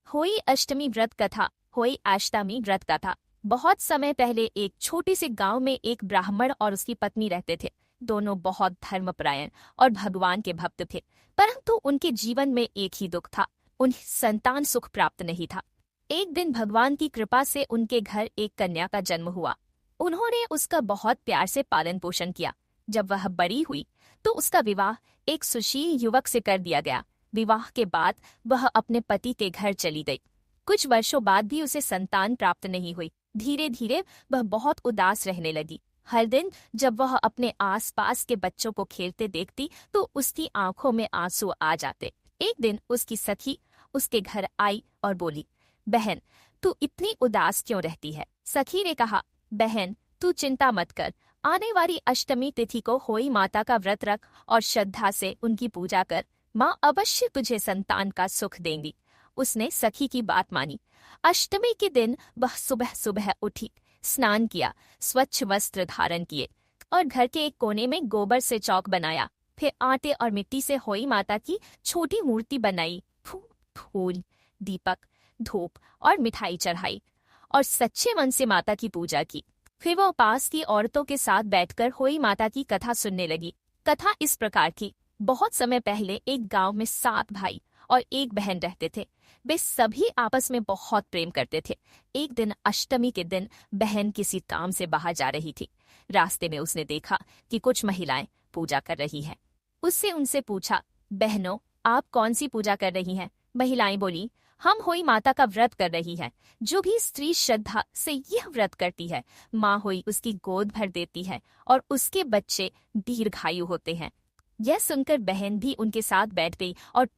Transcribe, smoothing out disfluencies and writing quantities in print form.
होई अष्टमी व्रत कथा। होई अष्टमी व्रत कथा। बहुत समय पहले एक छोटे से गांव में एक ब्राह्मण और उसकी पत्नी रहते थे। दोनों बहुत धर्मपरायण और भगवान के भक्त थे, परंतु उनके जीवन में एक ही दुख था, उन्हें संतान सुख प्राप्त नहीं था। एक दिन भगवान की कृपा से उनके घर एक कन्या का जन्म हुआ। उन्होंने उसका बहुत प्यार से पालन पोषण किया। जब वह बड़ी हुई तो उसका विवाह एक सुशील युवक से कर दिया गया। विवाह के बाद वह अपने पति के घर चली गई। कुछ वर्षों बाद भी उसे संतान प्राप्त नहीं हुई। धीरे धीरे वह बहुत उदास रहने लगी। हर दिन जब वह अपने आसपास के बच्चों को खेलते देखती तो उसकी आंखों में आंसू आ जाते। एक दिन उसकी सखी उसके घर आई और बोली, बहन, तू इतनी उदास क्यों रहती है? सखी ने कहा, बहन, तू चिंता मत कर। आने वाली अष्टमी तिथि को होई माता का व्रत रख और श्रद्धा से उनकी पूजा कर। माँ अवश्य तुझे संतान का सुख देंगी। उसने सखी की बात मानी। अष्टमी के दिन वह सुबह सुबह उठी, स्नान किया, स्वच्छ वस्त्र धारण किए और घर के एक कोने में गोबर से चौक बनाया। फिर आटे और मिट्टी से होई माता की छोटी मूर्ति बनाई। फूल, दीपक, धूप और मिठाई चढ़ाई और सच्चे मन से माता की पूजा की। फिर वह पास की औरतों के साथ बैठकर होई माता की कथा सुनने लगी। कथा इस प्रकार की। बहुत समय पहले एक गांव में 7 भाई और एक बहन रहते थे। वे सभी आपस में बहुत प्रेम करते थे। एक दिन अष्टमी के दिन बहन किसी काम से बाहर जा रही थी। रास्ते में उसने देखा कि कुछ महिलाएं पूजा कर रही हैं। उससे उनसे पूछा, बहनों, आप कौन सी पूजा कर रही हैं? महिलाएं बोली, हम होई माता का व्रत कर रही हैं। जो भी स्त्री श्रद्धा से यह व्रत करती है, माँ होई उसकी गोद भर देती है और उसके बच्चे दीर्घायु होते हैं। यह सुनकर बहन भी उनके साथ बैठ गई और